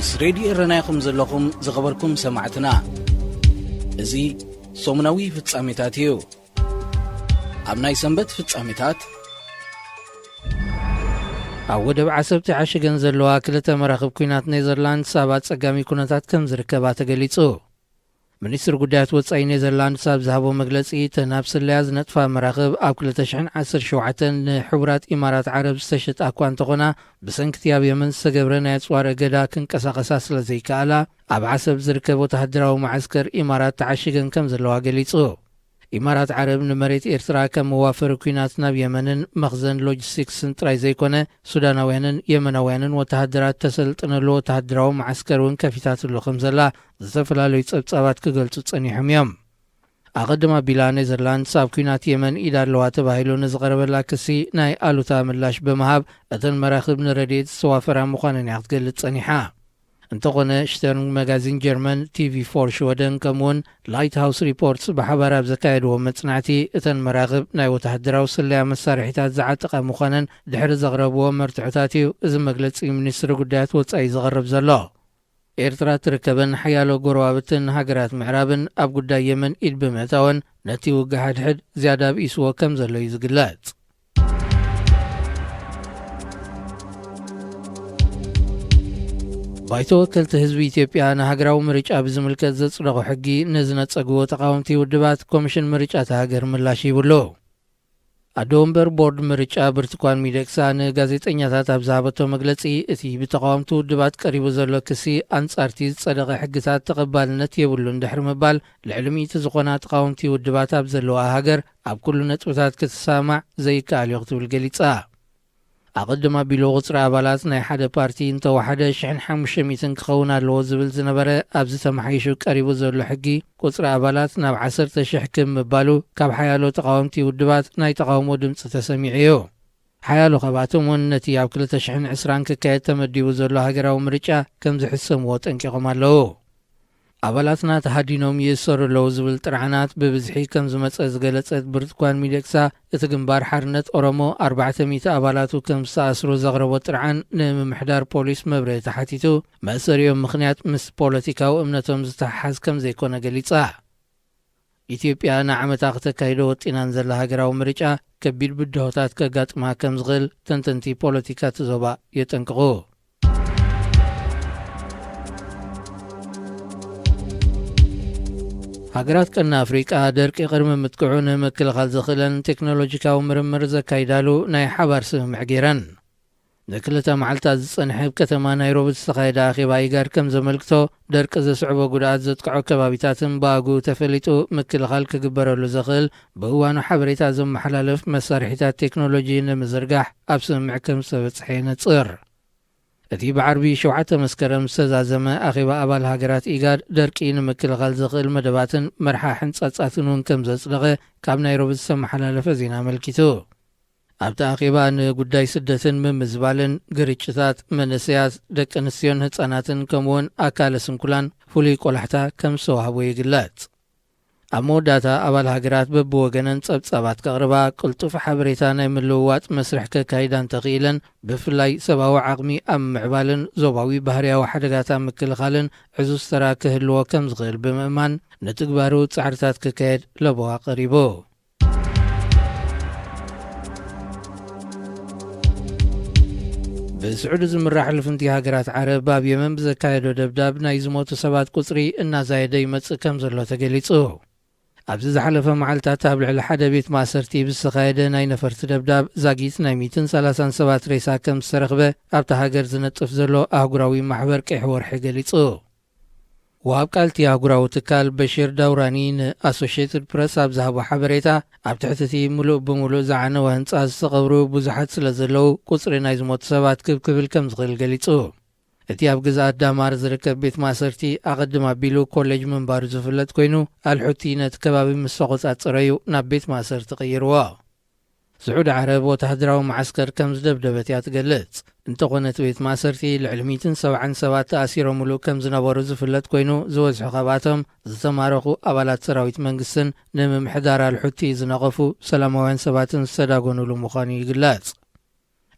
ምስ ሬድዮ ረናይኹም ዘለኹም ዝኸበርኩም ሰማዕትና እዚ ሶሙናዊ ፍጻሜታት እዩ። ኣብ ናይ ሰንበት ፍጻሜታት ኣብ ወደብ ዓሰብቲ ዓሽገን ዘለዋ ክልተ መራኽብ ኩናት ኔዘርላንድስ ኣብ ኣጸጋሚ ኩነታት ከም ዝርከባ ተገሊጹ። ሚኒስትሪ ጉዳያት ወጻኢ ኔዘርላንድስ ኣብ ዝሃቦ መግለጺ እተን ኣብ ስለያ ዝነጥፋ መራኽብ ኣብ 2017 ንሕቡራት ኢማራት ዓረብ ዝተሸጣ እኳ እንተኾና ብሰንኪቲ ኣብ የመን ዝተገብረ ናይ ኣጽዋር እገዳ ክንቀሳቐሳ ስለ ዘይከኣላ ኣብ ዓሰብ ዝርከብ ወተሃደራዊ ማዓስከር ኢማራት ተዓሽገን ከም ዘለዋ ገሊጹ። ኢማራት ዓረብ ንመሬት ኤርትራ ከም መዋፈሪ ኩናት ናብ የመንን መኽዘን ሎጂስቲክስን ጥራይ ዘይኮነ ሱዳናውያንን የመናውያንን ወተሃደራት ተሰልጥነሉ ወተሃደራዊ ማዓስከር እውን ከፊታትሉ ከም ዘላ ዝተፈላለዩ ጸብጻባት ክገልጹ ጸኒሖም እዮም። ኣቐድማ ቢላ ኔዘርላንድስ ኣብ ኩናት የመን ኢዳ ኣለዋ ተባሂሉ ንዝቐረበላ ክሲ ናይ ኣሉታ ምላሽ ብምሃብ እተን መራኽብ ንረድኤት ዝተዋፈራ ምዃነን እያ ክትገልጽ ጸኒሓ። እንተኾነ ሽተርን መጋዚን ጀርመን TV4 ሽወደን ከምውን ላይት ሃውስ ሪፖርትስ ብሓባር ኣብ ዘካየድዎ መጽናዕቲ እተን መራኽብ ናይ ወተሃደራዊ ስለያ መሳርሒታት ዝዓጠቓ ምዃነን ድሕሪ ዘቕረብዎ መርትዖታት እዩ እዚ መግለጺ ሚኒስትሪ ጉዳያት ወጻኢ ዝቐርብ ዘሎ። ኤርትራ ትርከበን ሓያሎ ጎረባብትን ሃገራት ምዕራብን ኣብ ጉዳይ የመን ኢድ ብምእታወን ነቲ ውግእ ሓድሕድ ዝያዳ ብኢስዎ ከም ዘሎ እዩ ዝግለጽ። ባይቶ ወከልቲ ህዝቢ ኢትዮጵያ ንሃገራዊ ምርጫ ብዝምልከት ዘጽደቑ ሕጊ ንዝነጸግዎ ተቃወምቲ ውድባት ኮሚሽን ምርጫ ሃገር ምላሽ ይብሉ። ኣዶ ወንበር ቦርድ ምርጫ ብርቱካን ሚደቅሳ ንጋዜጠኛታት ኣብ ዝሃበቶ መግለጺ እቲ ብተቃወምቲ ውድባት ቀሪቡ ዘሎ ክሲ ኣንጻርቲ ዝጸደቐ ሕግታት ተቐባልነት የብሉን ድሕሪ ምባል ልዕሊ 100 ዝኾና ተቃወምቲ ውድባት ኣብ ዘለዋ ሃገር ኣብ ኩሉ ነጥብታት ክትሰማዕ ዘይከኣል እዩ ክትብል ገሊጻ። ኣቐድማ ቢሎ ቁፅሪ ኣባላት ናይ ሓደ ፓርቲ እንተወሓደ 1500 ክኸውን ኣለዎ ዝብል ዝነበረ ኣብዚ ተመሓይሹ ቀሪቡ ዘሎ ሕጊ ቁፅሪ ኣባላት ናብ 10,000 ከምባሉ ካብ ሓያሎ ተቃወምቲ ውድባት ናይ ተቃውሞ ድምፂ ተሰሚዑ እዩ። ሓያሎ ካብኣቶም እውን ነቲ ኣብ 2020 ክካየድ ተመዲቡ ዘሎ ሃገራዊ ምርጫ ከም ዝሕሰምዎ ጠንቂቖም ኣለዉ። ኣባላትና ተሃዲኖም ይእሰሩ ኣለዉ ዝብል ጥርዓናት ብብዝሒ ከም ዝመፀ ዝገለጸት ብርቱካን ሚደቅሳ እቲ ግንባር ሓርነት ኦሮሞ 400 ኣባላቱ ከም ዝተኣስሩ ዘቕረቦ ጥርዓን ንምምሕዳር ፖሊስ መብርሂ ተሓቲቱ መእሰሪኦም ምኽንያት ምስ ፖለቲካዊ እምነቶም ዝተሓሓዝ ከም ዘይኮነ ገሊጻ። ኢትዮጵያ ንዓመታ ክተካይዶ ወጢናን ዘላ ሃገራዊ ምርጫ ከቢድ ብድሆታት ከጋጥማ ከም ዝኽእል ተንተንቲ ፖለቲካ ትዞባ የጠንቅቑ። ሃገራት ቀና ኣፍሪቃ ደርቂ ቅድሚ ምጥቅዑ ንምክልኻል ዝኽእለን ቴክኖሎጂካዊ ምርምር ዘካይዳሉ ናይ ሓባር ስምምዕ ገይረን። ንክልተ መዓልታት ዝጸንሐ ከተማ ናይሮቢ ዝተኻየደ ኣኼባ ኢጋድ ከም ዘመልክቶ ደርቂ ዘስዕቦ ጉድኣት ዘጥቅዖ ከባቢታትን ብኣግኡ ተፈሊጡ ምክልኻል ክግበረሉ ዘኽእል ብእዋኑ ሓበሬታ ዘመሓላለፍ መሳርሒታት ቴክኖሎጂ ንምዝርጋሕ ኣብ ስምምዕ ከም ዝተበጽሐ ይነጽር። እቲ ብዓርቢ 7 መስከረም ዝተዛዘመ ኣኼባ ኣባል ሃገራት ኢጋድ ደርቂ ንምክልኻል ዝኽእል መደባትን መርሓ ሕንጻጻትን እውን ከም ዘጽደቐ ካብ ናይሮቢ ዝተመሓላለፈ ዜና ኣመልኪቱ። ኣብቲ ኣኼባ ንጉዳይ ስደትን ምምዝባልን ግርጭታት መንእሰያት ደቂ ኣንስትዮን ህጻናትን ከምኡውን ኣካለ ስንኩላን ፍሉይ ቆላሕታ ከም ዝተዋህቦ ይግለጽ። ኣብ መወዳእታ ኣባል ሃገራት በብወገነን ጸብጻባት ከቕርባ ቅልጡፍ ሓበሬታ ናይ ምልውዋጥ መስርሕ ከካይዳ እንተኽኢለን ብፍላይ ሰብኣዊ ዓቕሚ ኣብ ምዕባልን ዞባዊ ባህርያዊ ሓደጋታት ምክልኻልን ዕዙዝ ተራ ክህልዎ ከም ዝኽእል ብምእማን ንትግባሩ ጻዕርታት ክካየድ ለቦዋ ቀሪቡ። ብስዑድ ዝምራሕ ልፍንቲ ሃገራት ዓረብ ኣብ የመን ብዘካየዶ ደብዳብ ናይ ዝሞቱ ሰባት ቁፅሪ እናዛየደ ይመጽእ ከም ዘሎ ተገሊጹ። ኣብዚ ዝሓለፈ መዓልትታት ኣብ ልዕሊ ሓደ ቤት ማእሰርቲ ብዝተኻየደ ናይ ነፈርቲ ደብዳብ ዛጊት ናይ 137 ሬሳ ከም ዝተረኽበ ኣብቲ ሃገር ዝነጥፍ ዘሎ ኣህጉራዊ ማሕበር ቀይሕ ወርሒ ገሊጹ። ወሃብ ቃልቲ ኣህጉራዊ ትካል በሺር ዳውራኒ ንኣሶሽየትድ ፕረስ ኣብ ዝሃቦ ሓበሬታ ኣብ ትሕቲ እቲ ሙሉእ ብምሉእ ዝዓነወ ህንፃ ዝተቐብሩ ብዙሓት ስለ ዘለዉ ቁፅሪ ናይ ዝሞቱ ሰባት ክብክብል ከም ዝኽእል ገሊጹ። እቲ ኣብ ግዛኣት ዳማር ዝርከብ ቤት ማእሰርቲ ኣቐድማ ኣቢሉ ኮሌጅ ምንባሩ ዝፍለጥ ኮይኑ ኣልሑቲ ነቲ ከባቢ ምስ ተቖጻጸረ እዩ ናብ ቤት ማእሰርቲ ቀይርዎ። ስዑድ ዓረብ ወተሃደራዊ ማዓስከር ከም ዝደብደበት እያ ትገልጽ። እንተኾነ እቲ ቤት ማእሰርቲ ልዕሊ 170 ሰባት ተኣሲሮምሉ ከም ዝነበሩ ዝፍለጥ ኮይኑ ዝበዝሑ ካብኣቶም ዝተማረኹ ኣባላት ሰራዊት መንግስትን ንምምሕዳር ኣልሑቲ ዝነቐፉ ሰላማውያን ሰባትን ዝተዳጎንሉ ምዃኑ ይግለጽ።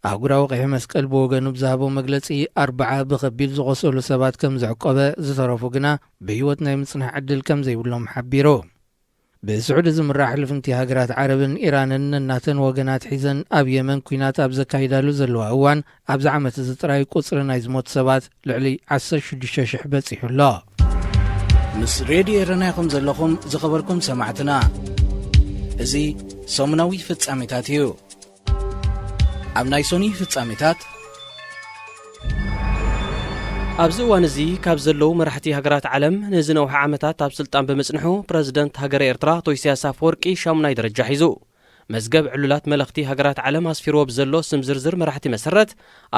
ኣህጉራዊ ቀይሕ መስቀል ብወገኑ ብዝሃቦ መግለጺ 40 ብኸቢድ ዝቆሰሉ ሰባት ከም ዘዕቆበ ዝተረፉ ግና ብህይወት ናይ ምጽናሕ ዕድል ከም ዘይብሎም ሓቢሩ። ብስዑድ ዝምራሕ ልፍንቲ ሃገራት ዓረብን ኢራንን ነናተን ወገናት ሒዘን ኣብ የመን ኩናት ኣብ ዘካይዳሉ ዘለዋ እዋን ኣብዚ ዓመት እዚ ጥራይ ቁጽሪ ናይ ዝሞት ሰባት ልዕሊ 16,000 በፂሑ ኣሎ። ምስ ሬድዮ ኤረናይኹም ዘለኹም ዝኸበርኩም ሰማዕትና እዚ ሰሙናዊ ፍጻሜታት እዩ። ኣብ ናይ ሶኒ ፍጻሜታት ኣብዚ እዋን እዚ ካብ ዘለዉ መራሕቲ ሃገራት ዓለም ንዝነውሐ ዓመታት ኣብ ስልጣን ብምጽንሑ ፕረዚደንት ሃገረ ኤርትራ ኣቶ ኢሳያስ ኣፈወርቂ 8ይ ደረጃ ሒዙ መዝገብ ዕሉላት መልእኽቲ ሃገራት ዓለም ኣስፊርዎ ብዘሎ ስም ዝርዝር መራሕቲ መሰረት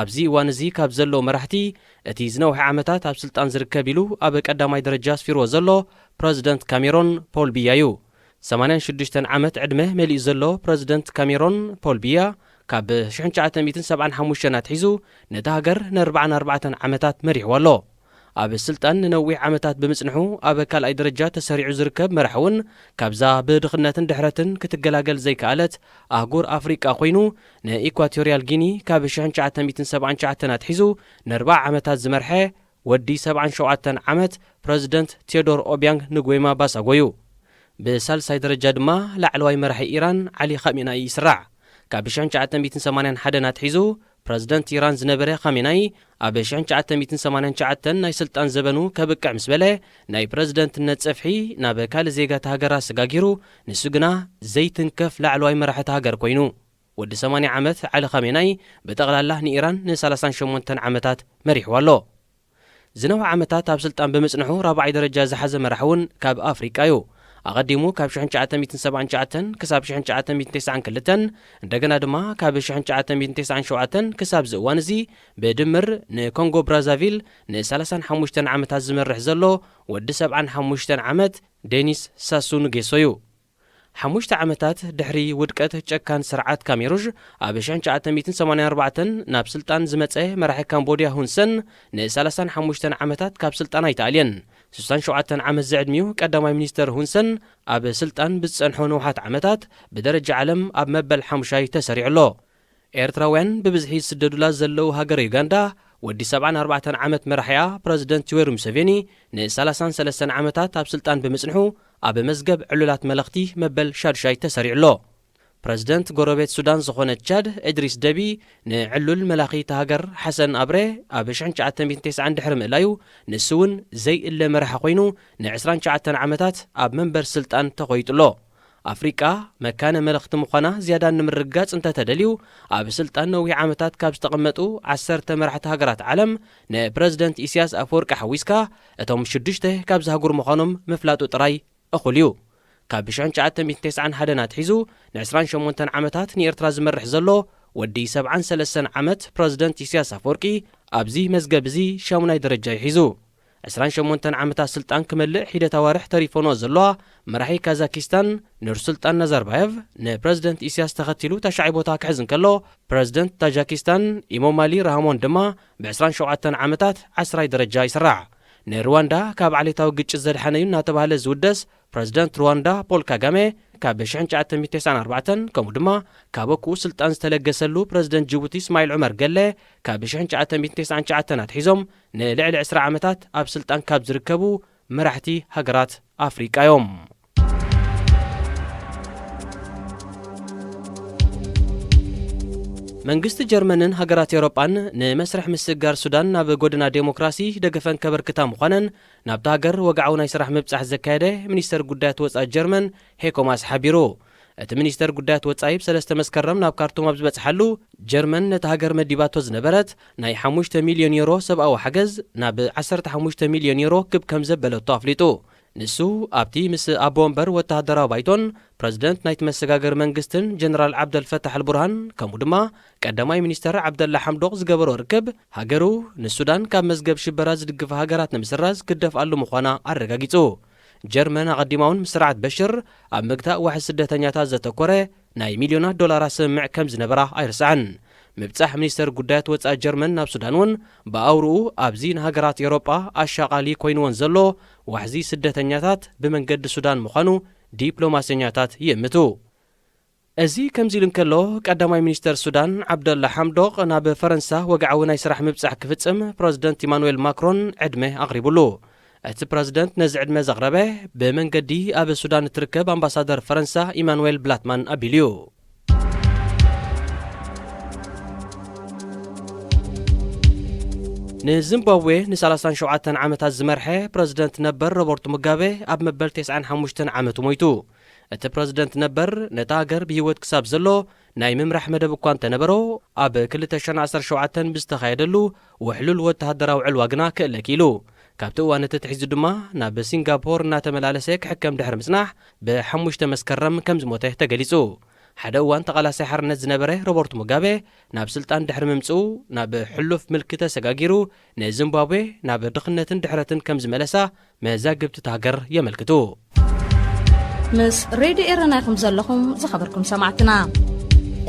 ኣብዚ እዋን እዚ ካብ ዘለዉ መራሕቲ እቲ ዝነውሐ ዓመታት ኣብ ስልጣን ዝርከብ ኢሉ ኣብ ቀዳማይ ደረጃ ኣስፊርዎ ዘሎ ፕረዚደንት ካሜሮን ፖል ቢያ እዩ። 86 ዓመት ዕድመ መሊኡ ዘሎ ፕረዚደንት ካሜሮን ፖል ቢያ ካብ 1975 ኣትሒዙ ነቲ ሃገር ን44 ዓመታት መሪሕዎ ኣሎ። ኣብ ስልጣን ንነዊሕ ዓመታት ብምጽንሑ ኣብ ካልኣይ ደረጃ ተሰሪዑ ዝርከብ መራሒ እውን ካብዛ ብድኽነትን ድሕረትን ክትገላገል ዘይከኣለት ኣህጉር ኣፍሪቃ ኮይኑ ንኢኳቶርያል ጊኒ ካብ 1979 ኣትሒዙ ን40 ዓመታት ዝመርሐ ወዲ 77 ዓመት ፕረዚደንት ቴዎዶር ኦቢያንግ ንጉዌማ ባሳጎዩ። ብሳልሳይ ደረጃ ድማ ላዕለዋይ መራሒ ኢራን ዓሊ ኻሜናይ ይስራዕ። ካብ 1981 ኣትሒዙ ፕረዚደንት ኢራን ዝነበረ ኻሜናይ ኣብ 1989 ናይ ስልጣን ዘበኑ ከብቅዕ ምስ በለ ናይ ፕረዚደንትነት ጸፍሒ ናብ ካልእ ዜጋት ሃገራት ሰጋጊሩ ንሱ ግና ዘይትንከፍ ላዕለዋይ መራሕቲ ሃገር ኮይኑ ወዲ 80 ዓመት ዓሊ ኻሜናይ ብጠቕላላ ንኢራን ን38 ዓመታት መሪሕዋ ኣሎ። ዝነውሐ ዓመታት ኣብ ስልጣን ብምጽንሑ 4ይ ደረጃ ዝሓዘ መራሒ እውን ካብ ኣፍሪቃ እዩ። ኣቐዲሙ ካብ 1979 ክሳብ 1992 እንደገና ድማ ካብ 1997 ክሳብ ዝእዋን እዚ ብድምር ንኮንጎ ብራዛቪል ን35 ዓመታት ዝመርሕ ዘሎ ወዲ 75 ዓመት ዴኒስ ሳሱ ንጌሶ እዩ። 5 ዓመታት ድሕሪ ውድቀት ጨካን ስርዓት ካሜሩዥ ኣብ 1984 ናብ ስልጣን ዝመጸ መራሒ ካምቦድያ ሁንሰን ን35 ዓመታት ካብ ስልጣን ኣይተኣልየን። 67 ዓመት ዘዕድሚው ቀዳማይ ሚኒስተር ሁንሰን ኣብ ስልጣን ብዝጸንሖ ንውሓት ዓመታት ብደረጃ ዓለም ኣብ መበል 5 ተሰሪዑ ኣሎ። ኤርትራውያን ብብዝሒ ዝስደዱላ ዘለዉ ሃገር ዩጋንዳ ወዲ 74 ዓመት መራሕያ ፕረዚደንት ዩዌሪ ሙሴቬኒ ን33 ዓመታት ኣብ ስልጣን ብምጽንሑ ኣብ መዝገብ ዕሉላት መልእኽቲ መበል 6 ተሰሪዑ ኣሎ። ፕረዚደንት ጎረቤት ሱዳን ዝኾነት ቻድ ኢድሪስ ደቢ ንዕሉል መላኺ ሃገር ሓሰን አብሬ ኣብ 1990 ድሕሪ ምእላዩ ንሱ እውን ዘይእለ መራሒ ኮይኑ ን29 ዓመታት ኣብ መንበር ስልጣን ተኾይጡሎ። ኣፍሪቃ መካነ መልእኽቲ ምዃና ዝያዳ ንምርጋጽ እንተተደልዩ ኣብ ስልጣን ነዊሕ ዓመታት ካብ ዝተቐመጡ 10 መራሕቲ ሃገራት ዓለም ንፕረዚደንት ኢሳያስ ኣፈወርቂ ሓዊስካ እቶም 6 ካብ ዝሃጉር ምዃኖም ምፍላጡ ጥራይ እኹል እዩ። ካብ 1991 ኣትሒዙ ን28 ዓመታት ንኤርትራ ዝመርሕ ዘሎ ወዲ 73 ዓመት ፕረዚደንት ኢሳያስ ኣፈወርቂ ኣብዚ መዝገብ እዚ 8ይ ደረጃ ይሒዙ። 28 ዓመታት ስልጣን ክመልእ ሂደት ኣዋርሕ ተሪፎኖ ዘለዋ መራሒ ካዛኪስታን ኑርሱልጣን ናዛርባየቭ ንፕረዚደንት ኢሳያስ ተኸቲሉ ተሻዒ ቦታ ክሕዝ እንከሎ ፕረዚደንት ታጃኪስታን ኢሞማሊ ራሃሞን ድማ ብ27 ዓመታት 10ይ ደረጃ ይስራዕ። ንሩዋንዳ ካብ ዓሌታዊ ግጭት ዘድሓነዩ እናተባህለ ዝውደስ ፕረዚደንት ሩዋንዳ ፖል ካጋሜ ካብ 1994 ከምኡ ድማ ካብ ኣኩኡ ስልጣን ዝተለገሰሉ ፕረዚደንት ጅቡቲ እስማኤል ዑመር ገለ ካብ 1999 ኣትሒዞም ንልዕሊ 20 ዓመታት ኣብ ስልጣን ካብ ዝርከቡ መራሕቲ ሃገራት ኣፍሪቃ እዮም። መንግስቲ ጀርመንን ሃገራት ኤውሮጳን ንመስርሕ ምስጋር ሱዳን ናብ ጎደና ዴሞክራሲ ደገፈን ከበርክታ ምዃነን ናብቲ ሃገር ወግዓዊ ናይ ስራሕ ምብጻሕ ዘካየደ ሚኒስተር ጉዳያት ወጻኢ ጀርመን ሄኮ ማስ ሓቢሩ። እቲ ሚኒስተር ጉዳያት ወጻኢ ብ3 መስከረም ናብ ካርቱም ኣብ ዝበጽሓሉ ጀርመን ነቲ ሃገር መዲባቶ ዝነበረት ናይ 5 ሚልዮን ዩሮ ሰብኣዊ ሓገዝ ናብ 15 ሚልዮን ዩሮ ክብ ከም ዘበለቶ ኣፍሊጡ። ንሱ ኣብቲ ምስ ኣቦ ወንበር ወተሃደራዊ ባይቶን ፕረዚደንት ናይቲ መሰጋገር መንግስትን ጀነራል ዓብደልፈታሕ አልቡርሃን ከምኡ ድማ ቀዳማይ ሚኒስተር ዓብደላ ሓምዶቕ ዝገበሮ ርክብ ሃገሩ ንሱዳን ካብ መዝገብ ሽበራ ዝድግፈ ሃገራት ንምስራዝ ክደፍኣሉ ምዃና ኣረጋጊጹ። ጀርመን ኣቐዲማውን ምስ ስርዓት በሽር ኣብ ምግታእ ዋሕድ ስደተኛታት ዘተኮረ ናይ ሚልዮናት ዶላራት ስምምዕ ከም ዝነበራ ኣይርስዓን። ምብጻሕ ሚኒስተር ጉዳያት ወጻኢ ጀርመን ናብ ሱዳን እውን ብኣውርኡ ኣብዚ ንሃገራት ኤውሮጳ ኣሻቓሊ ኮይንዎን ዘሎ ዋሕዚ ስደተኛታት ብመንገዲ ሱዳን ምዃኑ ዲፕሎማስኛታት ይእምቱ። أزي كمزيل كله قدامي مينستر السودان عبد الله حمدوق ناب فرنسا وقعوا ناي سراح مبصح كفتم بريزيدنت ايمانويل ماكرون عدمه اغربلو ات بريزيدنت نز عدمه زغربه بمنقدي اب السودان تركب امباسادر فرنسا ايمانويل بلاتمان ابيليو نزيمبابوي نسالسان شوعتن عامتات زمرحه بريزيدنت نبر روبرت موغابي اب مبل 95 عامته مويتو እቲ ፕሬዝደንት ነበር ነታ ሃገር ብህይወት ክሳብ ዘሎ ናይ ምምራሕ መደብ እኳ እንተነበሮ ኣብ 2017 ብዝተኻየደሉ ውሕሉል ወተሃደራዊ ዕልዋ ግና ክእለክ ኢሉ ካብቲ እዋን ተትሒዙ ድማ ናብ ሲንጋፖር እናተመላለሰ ክሕከም ድሕሪ ምጽናሕ ብ5 መስከረም ከም ዝሞተ ተገሊጹ ሓደ እዋን ተቓላሳይ ሓርነት ዝነበረ ሮበርት ሙጋቤ ናብ ስልጣን ድሕሪ ምምጽኡ ናብ ሕሉፍ ምልክተ ሰጋጊሩ ንዚምባብዌ ናብ ድኽነትን ድሕረትን ከም ዝመለሳ መዛግብቲ ሃገር የመልክቱ مس راديو إيراناكم زلهم زخبركم سمعتنا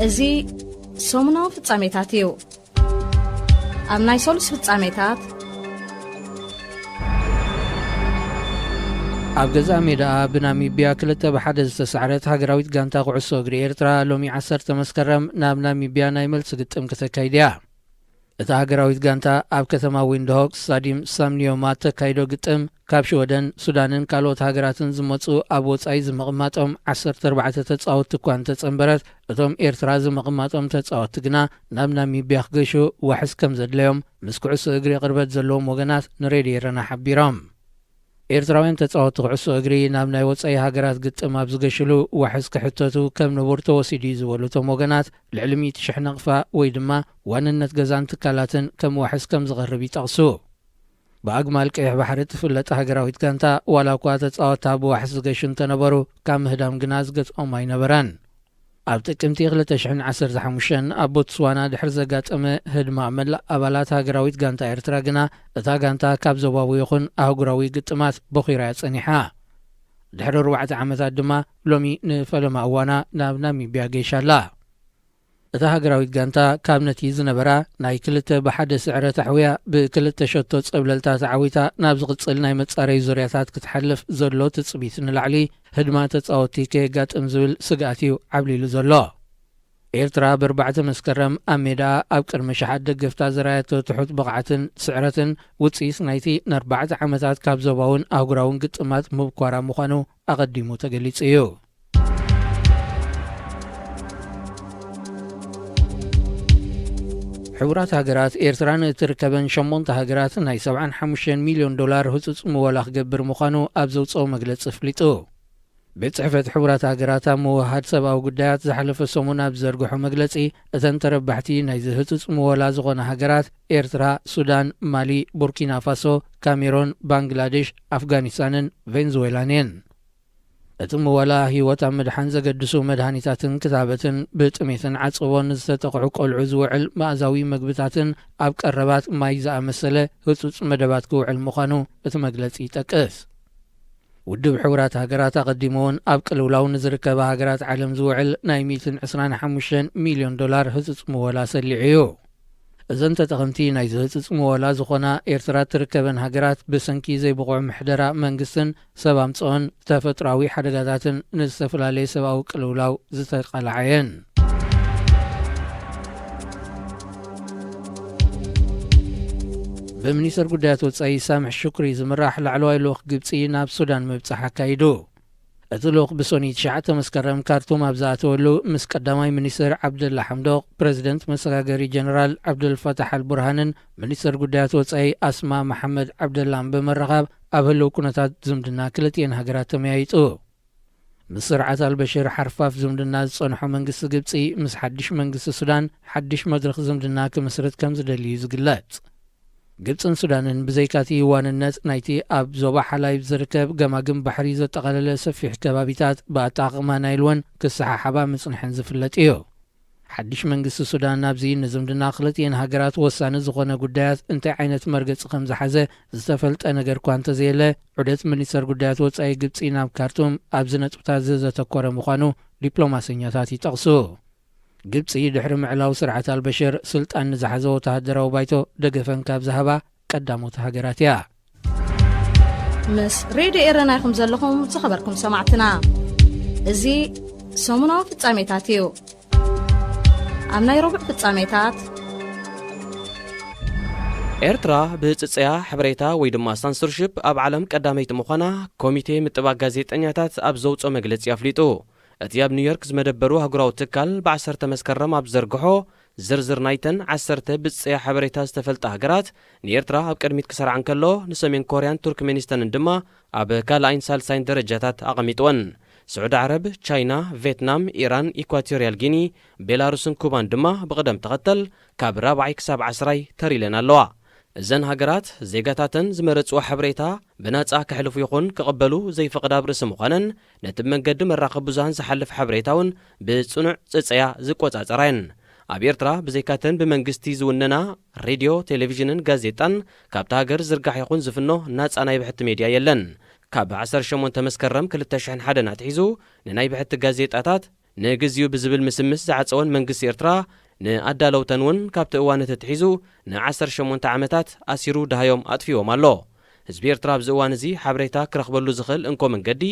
ازي سومنا في التساميتاتيو أمنا يسولس في التساميتات ኣብ ገዛ ሜዳ ብናሚብያ ክልተ ብሓደ ዝተሰዓረት ሃገራዊት ጋንታ ኩዕሶ እግሪ ኤርትራ ሎሚ 10 መስከረም ናብ ናሚብያ ናይ መልሲ ግጥም ከተካይድ እያ እታ ሃገራዊት ጋንታ ኣብ ከተማ ዊንድሆክ ስታዲየም ሳምኒዮማ ተካይዶ ግጥም ካብ ሽወደን ሱዳንን ካልኦት ሃገራትን ዝመፁ ኣብ ወፃኢ ዝምቕማጦም 14 ተጻወትቲ እኳ እንተጸንበረት እቶም ኤርትራ ዝምቕማጦም ተጻወትቲ ግና ናብ ናሚብያ ክገሹ ዋሕስ ከም ዘድለዮም ምስ ኩዕሶ እግሪ ቅርበት ዘለዎም ወገናት ንሬድዮ ኤረና ሓቢሮም ኤርትራውያን ተጻወትቲ ኩዕሶ እግሪ ናብ ናይ ወፃኢ ሃገራት ግጥም ኣብ ዝገሽሉ ዋሕስ ክሕተቱ ከም ንቡር ተወሲዱ ዝበሉቶም ወገናት ልዕሊ 100,000 ነቕፋ ወይ ድማ ዋንነት ገዛን ትካላትን ከም ዋሕስ ከም ዝቐርብ ይጠቕሱ በአግማል ቀይሕ ባሕሪ ትፍለጥ ሃገራዊት ጋንታ ዋላ እኳ ተጻወትታ ብዋሕስ ዝገሹ እንተነበሩ ካብ ምህዳም ግና ዝገጥኦም ኣይነበረን ኣብ ጥቅምቲ 2015 ኣብ ቦትስዋና ድሕሪ ዘጋጠመ ህድማ መላእ ኣባላት ሃገራዊት ጋንታ ኤርትራ ግና እታ ጋንታ ካብ ዞባዊ ይኹን ኣህጉራዊ ግጥማት በኺራ ፀኒሓ ድሕሪ 4 ዓመታት ድማ ሎሚ ንፈለማ እዋና ናብ ናሚብያ ገይሻላ እታ ሃገራዊት ጋንታ ካብ ነቲ ዝነበራ ናይ ክልተ ብሓደ ስዕረት ኣሕውያ ብክልተ ሸቶ ፀብለልታ ተዓዊታ ናብ ዝቕፅል ናይ መጻረይ ዙርያታት ክትሓልፍ ዘሎ ትፅቢት ንላዕሊ ህድማ ተጻወቲ ከየጋጥም ዝብል ስጋኣት እዩ ዓብሊሉ ዘሎ ኤርትራ ብ4 መስከረም ኣብ ሜዳ ኣብ ቅድሚ ሸሓት ደገፍታ ዘራየቶ ትሑት ብቕዓትን ስዕረትን ውፅኢት ናይቲ ን4 ዓመታት ካብ ዞባውን ኣህጉራውን ግጥማት ምብኳራ ምዃኑ ኣቐዲሙ ተገሊጹ እዩ حورات هاجرات إيرتران تركبن شمونت هاجرات ناي 75 مليون دولار هتوص موالخ جبر مخانو أبزوت أو مجلس فليتو بتصحفة حورات هاجرات موهاد سبا وجدات زحلف السمونا بزرقو مجلسي أذن تربحتي ناي هتوص موالخ زغنا هاجرات إيرترا سودان مالي بوركينا فاسو كاميرون بنغلاديش أفغانستان فنزويلانين እቶም ዋላ ህይወት ኣብ መድሓን ዘገድሱ መድሃኒታትን ክታበትን ብጥሜትን ዓጽቦን ዝተጠቕዑ ቆልዑ ዝውዕል ማእዛዊ መግብታትን ኣብ ቀረባት ማይ ዝኣመሰለ ህጹጽ መደባት ክውዕል ምዃኑ እቲ መግለጺ ይጠቅስ ውድብ ሕቡራት ሃገራት ኣቐዲሞውን ኣብ ቅልውላው ንዝርከባ ሃገራት ዓለም ዝውዕል ናይ 125 ሚልዮን ዶላር ህጹጽ መወላ ሰሊዑ እዩ እዘን ተጠቐምቲ ናይ ዝህጽጽ መወላ ዝኾና ኤርትራ ትርከበን ሃገራት ብሰንኪ ዘይብቑዕ ምሕደራ መንግስትን ሰብ ኣምጽኦን ተፈጥራዊ ሓደጋታትን ንዝተፈላለየ ሰብኣዊ ቅልውላው ዝተቐላዓየን በሚኒስትር ጉዳያት ወጻኢ ሳምሕ ሽኩሪ ዝምራሕ ላዕለዋይ ልኡኽ ግብፂ ናብ ሱዳን ምብጻሕ ኣካይዱ እቲ ልኡኽ ብሶኒ 9 መስከረም ካርቱም ኣብ ዝኣተወሉ ምስ ቀዳማይ ሚኒስትር ዓብደላ ሓምዶቕ ፕሬዚደንት መሰጋገሪ ጀነራል ዓብደልፈታሕ አልቡርሃንን ሚኒስትር ጉዳያት ወጻኢ ኣስማ መሐመድ ዓብደላን ብምርኻብ ኣብ ህልው ኩነታት ዝምድና ክልቲአን ሃገራት ተመያይጡ ምስ ስርዓት አልበሽር ሓርፋፍ ዝምድና ዝጸንሖ መንግስቲ ግብፂ ምስ ሓድሽ መንግስቲ ሱዳን ሓድሽ መድረኽ ዝምድና ክምስርት ከም ዝደልዩ ዝግለጽ ግብፅን ሱዳንን ብዘይካቲ ዋንነት ናይቲ ኣብ ዞባ ሓላይ ዝርከብ ገማግም ባሕሪ ዘጠቓለለ ሰፊሕ ከባቢታት ብኣጠቓቕማ ናይልወን ክሰሓሓባ ምጽንሐን ዝፍለጥ እዩ ሓድሽ መንግስቲ ሱዳን ናብዚ ንዝምድና ክልቲአን ሃገራት ወሳኒ ዝኾነ ጉዳያት እንታይ ዓይነት መርገፂ ከም ዝሓዘ ዝተፈልጠ ነገር እኳ እንተዘየለ ዑደት ሚኒስትር ጉዳያት ወጻኢ ግብፂ ናብ ካርቱም ኣብዚ ነጥብታት ዘተኮረ ምዃኑ ዲፕሎማሰኛታት ይጠቕሱ ግብፂ ድሕሪ ምዕላው ስርዓት አልበሽር ስልጣን ንዝሓዘ ወተሃደራዊ ባይቶ ደገፈን ካብ ዝሃባ ቀዳሞት ሃገራት እያ ምስ ሬድዮ ኤረና ይኹም ዘለኹም ዝኸበርኩም ሰማዕትና እዚ ሰሙናዊ ፍጻሜታት እዩ። ኣብ ናይ ረቡዕ ፍጻሜታት ኤርትራ ብጽጽያ ሕብሬታ ወይ ድማ ሳንሰርሺፕ ኣብ ዓለም ቀዳመይቲ ምዃና ኮሚቴ ምጥባቅ ጋዜጠኛታት ኣብ ዘውጾ መግለጺ ኣፍሊጡ። እቲ ኣብ ኒውዮርክ ዝመደበሩ ኣህጉራዊ ትካል ብ10 መስከረም ኣብ ዘርግሖ ዝርዝር ናይተን 10 ብጽጽያ ሕብሬታ ዝተፈልጣ ሃገራት ንኤርትራ ኣብ ቅድሚት ክሰርዓን ከሎ ንሰሜን ኮርያን ቱርክሜኒስታንን ድማ ኣብ ካልኣይን ሳልሳይን ደረጃታት ኣቐሚጥወን። ስዑድ ዓረብ፣ ቻይና፣ ቪየትናም፣ ኢራን፣ ኢኳቶርያል ጊኒ፣ ቤላሩስን ኩባን ድማ ብቕደም ተኸተል ካብ 4ይ ክሳብ 10ይ ተሪለን ኣለዋ። እዘን ሃገራት ዜጋታተን ዝመረጽዎ ሕብሬታ ብናጻ ክሕልፉ ይኹን ክቕበሉ ዘይፈቕዳ ብርእሲ ምዃነን ነቲ መንገዲ መራኸቢ ብዙሃን ዝሓልፍ ሕብሬታ እውን ብጽኑዕ ጽጽያ ዝቈጻጸራየን። ኣብ ኤርትራ ብዘይካተን ብመንግስቲ ዝውነና ሬድዮ፣ ቴሌቪዥንን ጋዜጣን ካብቲ ሃገር ዝርጋሕ ይኹን ዝፍኖ ናጻ ናይ ብሕቲ ሜድያ የለን። ካብ 18 መስከረም 2001 ናትሒዙ ንናይ ብሕቲ ጋዜጣታት ንግዚኡ ብዝብል ምስምስ ዝዓጸወን መንግስቲ ኤርትራ ንኣዳለውተን እውን ካብቲ እዋን ተትሒዙ ን18 ዓመታት ኣሲሩ ዳሃዮም ኣጥፊዎም ኣሎ። ህዝቢ ኤርትራ ኣብዚ እዋን እዚ ሓበሬታ ክረኽበሉ ዝኽእል እንኮ መንገዲ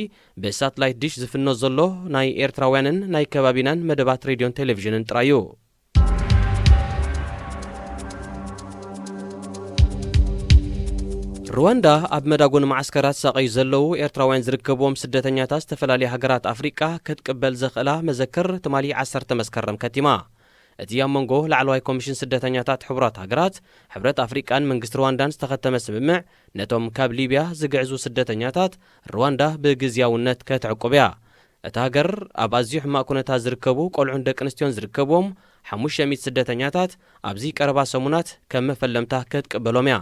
ብሳትላይት ዲሽ ዝፍኖ ዘሎ ናይ ኤርትራውያንን ናይ ከባቢናን መደባት ሬድዮን ቴሌቪዥንን ጥራዩ። ሩዋንዳ ኣብ መዳጎን ማዓስከራት ሳቀዩ ዘለዉ ኤርትራውያን ዝርከብዎም ስደተኛታት ዝተፈላለዩ ሃገራት ኣፍሪቃ ክትቅበል ዘኽእላ መዘክር ትማሊ 10 መስከረም ከቲማ። እቲ ኣብ መንጎ ላዕለዋይ ኮሚሽን ስደተኛታት ሕቡራት ሃገራት ሕብረት ኣፍሪቃን መንግስቲ ሩዋንዳን ዝተኸተመ ስምምዕ ነቶም ካብ ሊብያ ዝግዕዙ ስደተኛታት ሩዋንዳ ብግዝያውነት ከተዕቁብ እያ። እቲ ሃገር ኣብ ኣዝዩ ሕማቕ ኩነታት ዝርከቡ ቆልዑን ደቂ ኣንስትዮን ዝርከብዎም 500 ስደተኛታት ኣብዚ ቀረባ ሰሙናት ከም መፈለምታ ክትቅበሎም እያ።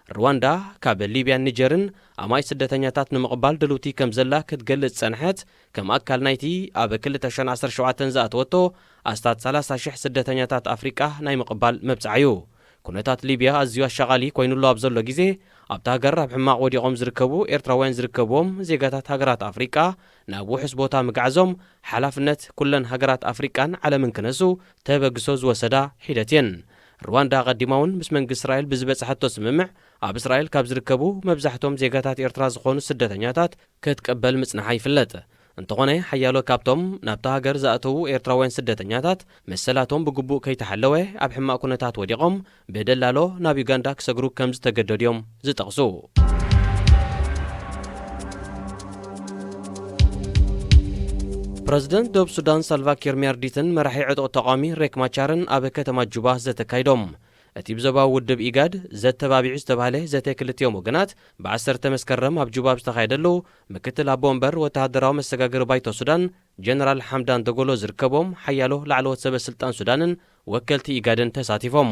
ሩዋንዳ ካብ ሊብያን ኒጀርን ኣማይ ስደተኛታት ንምቕባል ድልውቲ ከም ዘላ ክትገልጽ ጸንሐት ከም ኣካል ናይቲ ኣብ 2017 ዝኣተወቶ ኣስታት 30,000 ስደተኛታት ኣፍሪቃ ናይ ምቕባል መብጽዓ እዩ። ኩነታት ሊብያ ኣዝዩ ኣሸቓሊ ኮይኑሎ ኣብ ዘሎ ግዜ ኣብቲ ሃገር ኣብ ሕማቕ ወዲቖም ዝርከቡ ኤርትራውያን ዝርከብዎም ዜጋታት ሃገራት ኣፍሪቃ ናብ ውሑስ ቦታ ምግዓዞም ሓላፍነት ኩለን ሃገራት ኣፍሪቃን ዓለምን ክነሱ ተበግሶ ዝወሰዳ ሒደት እየን። ሩዋንዳ ቀዲማ እውን ምስ መንግስቲ እስራኤል ብዝበጽሐቶ ስምምዕ ኣብ እስራኤል ካብ ዝርከቡ መብዛሕቶም ዜጋታት ኤርትራ ዝኾኑ ስደተኛታት ክትቀበል ምጽናሓ ይፍለጥ። እንተኾነ ሓያሎ ካብቶም ናብቲ ሃገር ዝኣተዉ ኤርትራውያን ስደተኛታት መሰላቶም ብግቡእ ከይተሓለወ ኣብ ሕማቕ ኩነታት ወዲቖም ብደላሎ ናብ ዩጋንዳ ክሰግሩ ከም ዝተገደድዮም ዝጠቕሱ። ፕረዚደንት ደቡብ ሱዳን ሳልቫኪር ሚያርዲትን መራሒ ዕጡቕ ተቃዋሚ ሬክ ማቻርን ኣብ ከተማ ጁባ ዘተካይዶም። እቲ ብዞባዊ ውድብ ኢጋድ ዘተባቢዑ ዝተባህለ ዘተ ክልቲኦም ወገናት ብ10 መስከረም ኣብ ጁባ ዝተኻየደሉ ምክትል ኣቦ እምበር ወተሃደራዊ መሰጋገሪ ባይቶ ሱዳን ጀነራል ሓምዳን ደጎሎ ዝርከቦም ሓያሎ ላዕለዎት ሰበስልጣን ሱዳንን ወከልቲ ኢጋድን ተሳቲፎም።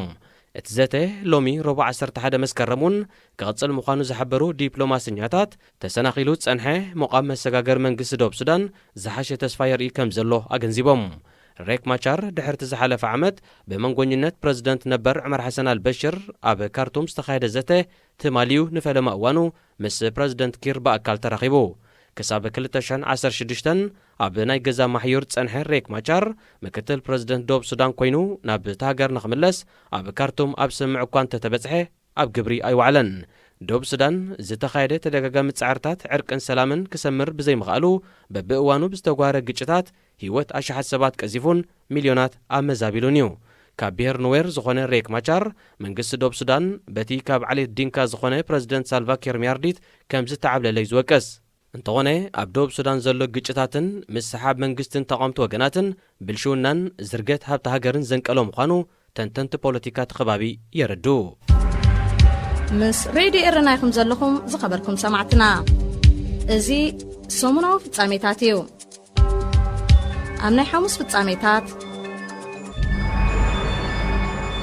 እቲ ዘተ ሎሚ ረቡዕ 11 መስከረም እውን ክቕጽል ምዃኑ ዝሓበሩ ዲፕሎማስኛታት ተሰናኺሉ ጸንሐ መቋም መሰጋገር መንግስቲ ደቡብ ሱዳን ዝሓሸ ተስፋ የርኢ ከም ዘሎ ኣገንዚቦም። ሬክ ማቻር ድሕርቲ ዝሓለፈ ዓመት ብመንጎኝነት ፕረዚደንት ነበር ዑመር ሓሰን አልበሽር ኣብ ካርቱም ዝተኻየደ ዘተ ትማልዩ ንፈለማ እዋኑ ምስ ፕረዚደንት ኪር በኣካል ተራኺቡ። ክሳብ 2016 ኣብ ናይ ገዛ ማሕዩር ጸንሐ ሬክ ማቻር ምክትል ፕረዚደንት ደቡብ ሱዳን ኮይኑ ናብ እቲ ሃገር ንኽምለስ ኣብ ካርቱም ኣብ ስምዕ እኳ እንተተበጽሐ ኣብ ግብሪ ኣይወዓለን። ደቡብ ሱዳን ዝተኻየደ ተደጋጋሚ ጻዕርታት ዕርቅን ሰላምን ክሰምር ብዘይምኽኣሉ በብእዋኑ ብዝተጓረ ግጭታት ህይወት ኣሽሓት ሰባት ቀዚፉን ሚልዮናት ኣመዛቢሉን እዩ። ካብ ብሔር ኑዌር ዝኾነ ሬክ ማቻር መንግስቲ ደቡብ ሱዳን በቲ ካብ ዓሌት ዲንካ ዝኾነ ፕረዚደንት ሳልቫኪር ሚያርዲት ከም ዝተዓብለለ ዝወቀስ እንተኾነ ኣብ ደቡብ ሱዳን ዘሎ ግጭታትን ምስ ሰሓብ መንግስትን ተቃውምቲ ወገናትን ብልሽውናን ዝርገት ሃብቲ ሃገርን ዘንቀሎ ምዃኑ ተንተንቲ ፖለቲካ ተኸባቢ የረዱ። ምስ ሬድዮ ኤረና ኢኹም ዘለኹም ዝኸበርኩም ሰማዕትና እዚ ሰሙናዊ ፍጻሜታት እዩ። ኣብ ናይ ሓሙስ ፍጻሜታት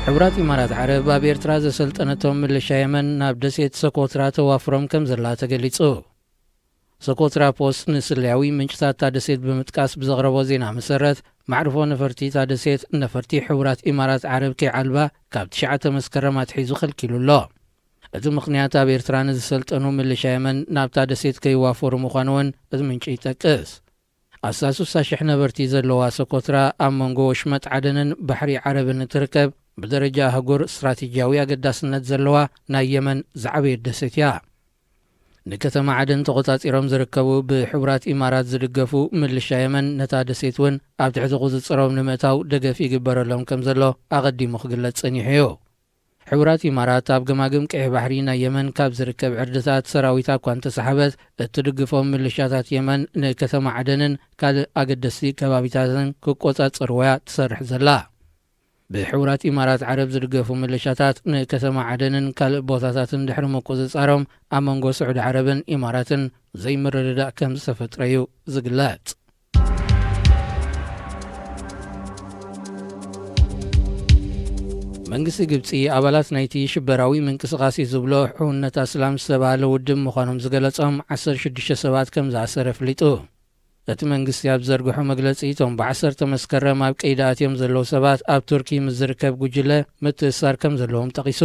ሕቡራት ኢማራት ዓረብ ኣብ ኤርትራ ዘሰልጠነቶም ምልሻ የመን ናብ ደሴት ሰኮትራ ተዋፍሮም ከም ዘላ ተገሊጹ። ሰኮትራ ፖስት ንስልያዊ ምንጭታት ታደሴት ብምጥቃስ ብዘቕረቦ ዜና መሰረት ማዕርፎ ነፈርቲ ታደሴት ነፈርቲ ሕቡራት ኢማራት ዓረብ ከይዓልባ ካብ 9 መስከረም ኣትሒዙ ኸልኪሉሎ። እቲ ምኽንያት ኣብ ኤርትራ ንዝሰልጠኑ ምልሻ የመን ናብ ታደሴት ከይዋፈሩ ምዃኑ እውን እቲ ምንጪ ይጠቅስ። ኣሳስ 60,000 ነበርቲ ዘለዋ ሰኮትራ ኣብ መንጎ ወሽመጥ ዓደንን ባሕሪ ዓረብን እትርከብ ብደረጃ ኣህጉር ስትራቴጂያዊ ኣገዳስነት ዘለዋ ናይ የመን ዝዓበየት ደሴት እያ። ንከተማ ዓደን ተቆጻጺሮም ዝርከቡ ብሕቡራት ኢማራት ዝድገፉ ምልሻ የመን ነታ ደሴት እውን ኣብ ትሕቲ ቁፅጽሮም ንምእታው ደገፍ ይግበረሎም ከም ዘሎ ኣቐዲሙ ክግለጽ ጸኒሑ እዩ። ሕቡራት ኢማራት ኣብ ገማግም ቀይሕ ባሕሪ ናይ የመን ካብ ዝርከብ ዕርድታት ሰራዊት እኳ እንተሰሓበት እትድግፎም ምልሻታት የመን ንከተማ ዓደንን ካልእ ኣገደስቲ ከባቢታትን ክቆጻጽርዋ ትሰርሕ ዘላ። ብሕቡራት ኢማራት ዓረብ ዝድገፉ ምልሻታት ንከተማ ዓደንን ካልእ ቦታታትን ድሕሪ ምቁፅጻሮም ኣብ መንጎ ስዑድ ዓረብን ኢማራትን ዘይምርድዳእ ከም ዝተፈጥረ እዩ ዝግለጽ። መንግስቲ ግብፂ ኣባላት ናይቲ ሽበራዊ ምንቅስቓስ ዝብሎ ሕውነት እስላም ዝተባሃለ ውድብ ምዃኖም ዝገለጾም 16 ሰባት ከም ዝኣሰረ ፍሊጡ። እቲ መንግስቲ ኣብ ዘርግሖ መግለጺ እቶም ብ10 መስከረም ኣብ ቀይዲ ኣትዮም ዘለዉ ሰባት ኣብ ቱርኪ ምስ ዝርከብ ጉጅለ ምትእስሳር ከም ዘለዎም ጠቒሱ።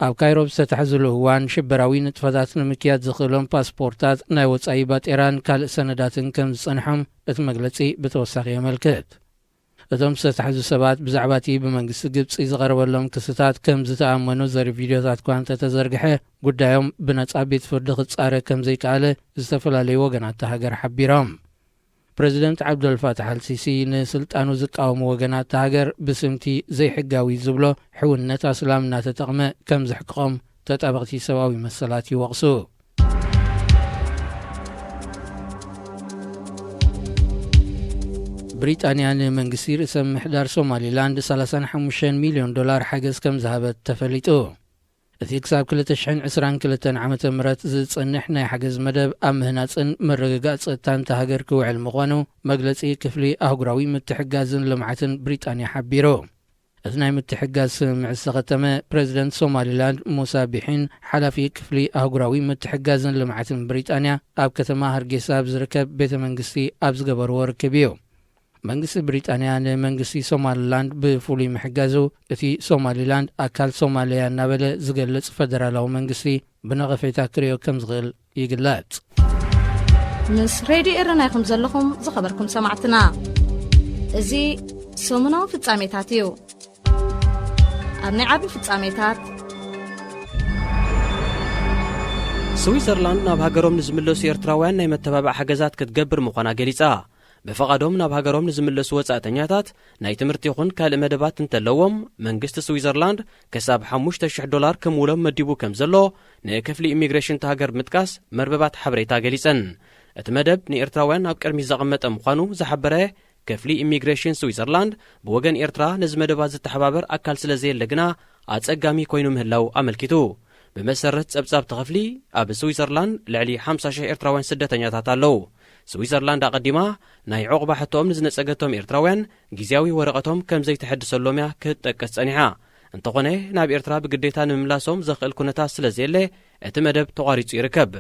ኣብ ካይሮ ዝተታሕዘሉ እዋን ሽበራዊ ንጥፈታት ንምክያድ ዝኽእሎም ፓስፖርታት ናይ ወጻኢ ባጤራን ካልእ ሰነዳትን ከም ዝጸንሖም እቲ መግለጺ ብተወሳኺ የመልክት። እቶም ዝተታሕዙ ሰባት ብዛዕባ እቲ ብመንግስቲ ግብፂ ዝቐረበሎም ክስታት ከም ዝተኣመኑ ዘርኢ ቪድዮታት እኳ እንተተዘርግሐ ጉዳዮም ብነጻ ቤት ፍርዲ ክጻረ ከም ዘይከኣለ ዝተፈላለዩ ወገናት ሃገር ሓቢሮም። ፕሬዚደንት ዓብደልፋታሕ አልሲሲ ንስልጣኑ ዝቃወሙ ወገናት ሃገር ብስምቲ ዘይሕጋዊ ዝብሎ ሕውነት እስላም እናተጠቕመ ከም ዝሕቅቖም ተጣበቕቲ ሰብኣዊ መሰላት ይወቕሱ። ብሪጣንያ ንመንግስቲ ርእሰ ምሕዳር ሶማሊላንድ $35 ሚልዮን ሓገዝ ከም ዝሃበት ተፈሊጡ። እቲ ክሳብ 2022 ዓመተ ምህረት ዝጽንሕ ናይ ሓገዝ መደብ ኣብ ምህናጽን መረጋጋጽ ጸጥታን ሃገር ክውዕል ምዃኑ መግለጺ ክፍሊ ኣህጉራዊ ምትሕጋዝን ልምዓትን ብሪጣንያ ሓቢሩ። እቲ ናይ ምትሕጋዝ ስምምዕ ዝተኸተመ ፕሬዚደንት ሶማሊላንድ ሙሳ ቢሒን ሓላፊ ክፍሊ ኣህጉራዊ ምትሕጋዝን ልምዓትን ብሪጣንያ ኣብ ከተማ ሃርጌሳ ዝርከብ ቤተ መንግስቲ ኣብ ዝገበርዎ ርክብ እዩ። መንግስቲ ብሪጣንያ ንመንግስቲ ሶማሊላንድ ብፍሉይ ምሕጋዙ እቲ ሶማሊላንድ ኣካል ሶማልያ እናበለ ዝገልጽ ፈደራላዊ መንግስቲ ብነቐፌታ ክሪኦ ከም ዝኽእል ይግለጽ። ምስ ሬድዮ ኤረና ይኹም ዘለኹም ዝኸበርኩም ሰማዕትና እዚ ሰሙናዊ ፍጻሜታት እዩ። ኣብ ናይ ዓቢ ፍጻሜታት ስዊዘርላንድ ናብ ሃገሮም ንዝምለሱ ኤርትራውያን ናይ መተባብዕ ሓገዛት ክትገብር ምዃና ገሊጻ። ብፈቓዶም ናብ ሃገሮም ንዝምለሱ ወጻእተኛታት ናይ ትምህርቲ ይኹን ካልእ መደባት እንተለዎም መንግስቲ ስዊዘርላንድ ክሳብ $5,000 ከምውሎም መዲቡ ከም ዘሎ ንክፍሊ ኢሚግሬሽን ሃገር ምጥቃስ መርበባት ሓበሬታ ገሊጸን። እቲ መደብ ንኤርትራውያን ኣብ ቅድሚት ዘቐመጠ ምዃኑ ዝሓበረ ክፍሊ ኢሚግሬሽን ስዊዘርላንድ ብወገን ኤርትራ ነዚ መደባት ዝተሓባበር ኣካል ስለ ዘየለ ግና ኣጸጋሚ ኮይኑ ምህላው ኣመልኪቱ። ብመሰረት ጸብጻብ ተኸፍሊ ኣብ ስዊዘርላንድ ልዕሊ 50,000 ኤርትራውያን ስደተኛታት ኣለዉ። ስዊዘርላንድ ኣቐዲማ ናይ ዕቑባ ሕቶኦም ንዝነጸገቶም ኤርትራውያን ግዜያዊ ወረቐቶም ከም ዘይተሐድሰሎም እያ ክትጠቀስ ጸኒሓ። እንተኾነ ናብ ኤርትራ ብግዴታ ንምምላሶም ዘኽእል ኩነታት ስለ ዘየለ እቲ መደብ ተቋሪጹ ይርከብ።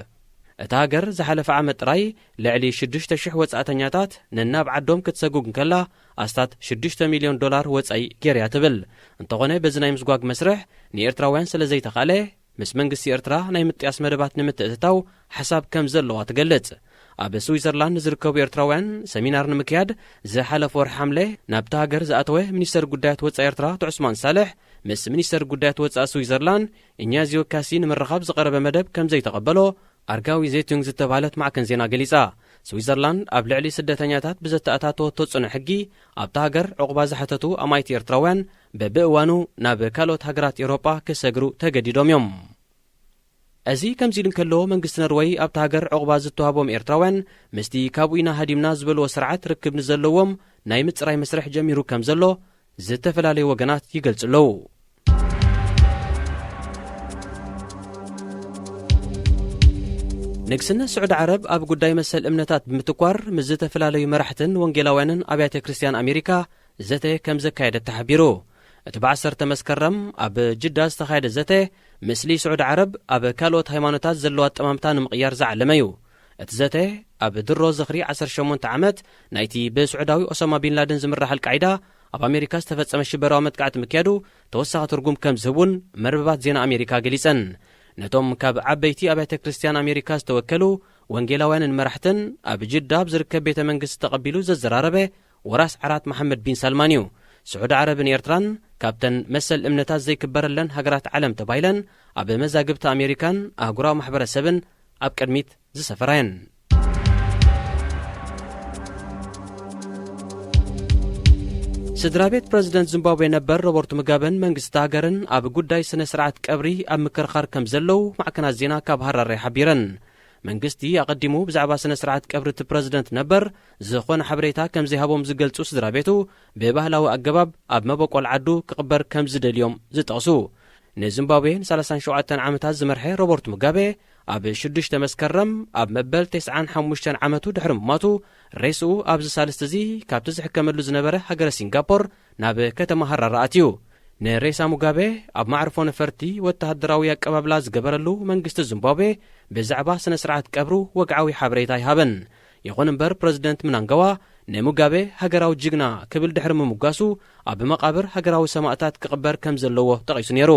እቲ ሃገር ዝሓለፈ ዓመት ጥራይ ልዕሊ 6,000 ወጻእተኛታት ነናብ ዓዶም ክትሰጉግ እንከላ ኣስታት $6 ሚልዮን ወጻኢ ጌርያ ትብል። እንተኾነ በዚ ናይ ምስጓግ መስርሕ ንኤርትራውያን ስለ ዘይተኻእለ ምስ መንግስቲ ኤርትራ ናይ ምጥያስ መደባት ንምትእትታው ሓሳብ ከም ዘለዋ ትገልጽ። ኣብ ስዊዘርላንድ ዝርከቡ ኤርትራውያን ሰሚናር ንምክያድ ዝሓለፈ ወርሒ ሐምሌ ናብቲ ሃገር ዝኣተወ ሚኒስተር ጉዳያት ወጻኢ ኤርትራ ዑስማን ሳልሕ ምስ ሚኒስተር ጉዳያት ወጻኢ ስዊዘርላንድ ኢኛዚዮ ካሲ ንምርኻብ ዝቐረበ መደብ ከም ዘይተቐበሎ ኣርጋዊ ዘይቱንግ ዝተባሃለት ማዕከን ዜና ገሊጻ። ስዊዘርላንድ ኣብ ልዕሊ ስደተኛታት ብዘተኣታተወቶ ጽኑዕ ሕጊ ኣብቲ ሃገር ዕቑባ ዝሓተቱ ኣማይቲ ኤርትራውያን በብእዋኑ ናብ ካልኦት ሃገራት ኤውሮጳ ክሰግሩ ተገዲዶም እዮም። እዚ ከምዚ ኢሉ እንከሎ መንግስቲ ኖርዌይ ኣብቲ ሃገር ዕቑባ ዝተዋህቦም ኤርትራውያን ምስቲ ካብኡ ኢና ሃዲምና ዝበልዎ ስርዓት ርክብ ንዘለዎም ናይ ምጽራይ መስርሕ ጀሚሩ ከም ዘሎ ዝተፈላለዩ ወገናት ይገልጹ ኣለዉ። ንግስነት ስዑድ ዓረብ ኣብ ጉዳይ መሰል እምነታት ብምትኳር ምስ ዝተፈላለዩ መራሕትን ወንጌላውያንን ኣብያተ ክርስቲያን ኣሜሪካ ዘተ ከም ዘካየደት ተሓቢሩ። እቲ ብ10 መስከረም ኣብ ጅዳ ዝተኻየደ ዘተ ምስሊ ስዑድ ዓረብ ኣብ ካልኦት ሃይማኖታት ዘለዋ ኣጠማምታ ንምቕያር ዝዓለመ እዩ። እቲ ዘተ ኣብ ድሮ ዝኽሪ 18 ዓመት ናይቲ ብስዑዳዊ ኦሳማ ቢንላደን ዝምራሕ አልቃዒዳ ኣብ ኣሜሪካ ዝተፈጸመ ሽበራዊ መጥቃዕቲ ምክያዱ ተወሳኺ ትርጉም ከም ዝህቡን መርበባት ዜና ኣሜሪካ ገሊጸን። ነቶም ካብ ዓበይቲ ኣብያተ ክርስቲያን ኣሜሪካ ዝተወከሉ ወንጌላውያንን መራሕትን ኣብ ጅዳ ብዝርከብ ቤተ መንግስቲ ተቐቢሉ ዘዘራረበ ወራስ ዓራት መሐመድ ቢን ሰልማን እዩ። ስዑድ ዓረብን ኤርትራን ካብተን መሰል እምነታት ዘይክበረለን ሃገራት ዓለም ተባሂለን ኣብ መዛግብቲ ኣሜሪካን ኣህጉራዊ ማሕበረሰብን ኣብ ቅድሚት ዝሰፈራየን ስድራ ቤት ፕሬዝደንት ዚምባብዌ ነበር ሮበርት ሙጋበን መንግስቲ ሃገርን ኣብ ጉዳይ ስነ ስርዓት ቀብሪ ኣብ ምክርኻር ከም ዘለው ማዕከናት ዜና ካብ ሃራሪ ሓቢረን መንግስቲ ኣቀዲሙ ብዛዕባ ስነ ስርዓት ቀብሪ እቲ ፕሬዝደንት ነበር ዝኾነ ሓበሬታ ከም ዘይሃቦም ዝገልጹ ስድራ ቤቱ ብባህላዊ ኣገባብ ኣብ መበቆል ዓዱ ክቕበር ከም ዝደልዮም ዝጠቕሱ ንዚምባብዌ 37 ዓመታት ዝመርሐ ሮበርት ሙጋቤ ኣብ 6 መስከረም ኣብ መበል 95 ዓመቱ ድሕሪ ምማቱ ሬስኡ ኣብዚ ሳልስት እዚ ካብቲ ዝሕከመሉ ዝነበረ ሃገረ ሲንጋፖር ናብ ከተማ ሃራሪ ኣትዩ ንሬሳ ሙጋቤ ኣብ ማዕርፎ ነፈርቲ ወተሃደራዊ ኣቀባብላ ዝገበረሉ መንግስቲ ዚምባብዌ ብዛዕባ ስነ ስርዓት ቀብሩ ወግዓዊ ሓበሬታ ይሃበን ይኹን እምበር ፕሬዝደንት ምናንጋዋ ንሙጋቤ ሃገራዊ ጅግና ክብል ድሕሪ ምሙጋሱ ኣብ መቃብር ሃገራዊ ሰማዕታት ክቕበር ከም ዘለዎ ጠቒሱ ነይሩ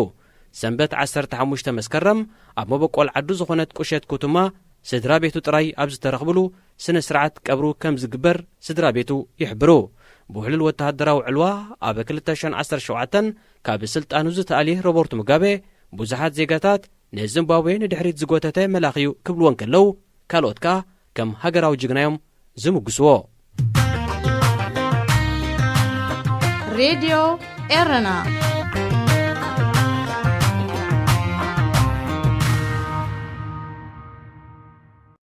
ሰንበት 15 መስከረም ኣብ መበቆል ዓዱ ዝኾነት ቁሸት ኩቱማ ስድራ ቤቱ ጥራይ ኣብ ዝተረኽብሉ ስነ ስርዓት ቀብሩ ከም ዝግበር ስድራ ቤቱ ይሕብሩ ብውሕሉል ወተሃደራዊ ዕልዋ ኣብ 2017 ካብ ስልጣኑ ዝተኣልየ ሮበርት ሙጋቤ ብዙሓት ዜጋታት ንዚምባብዌ ንድሕሪት ዝጎተተ መላኽዩ ክብልዎን ከለው ካልኦት ከዓ ከም ሃገራዊ ጅግናዮም ዝምግስዎ ሬድዮ ኤረና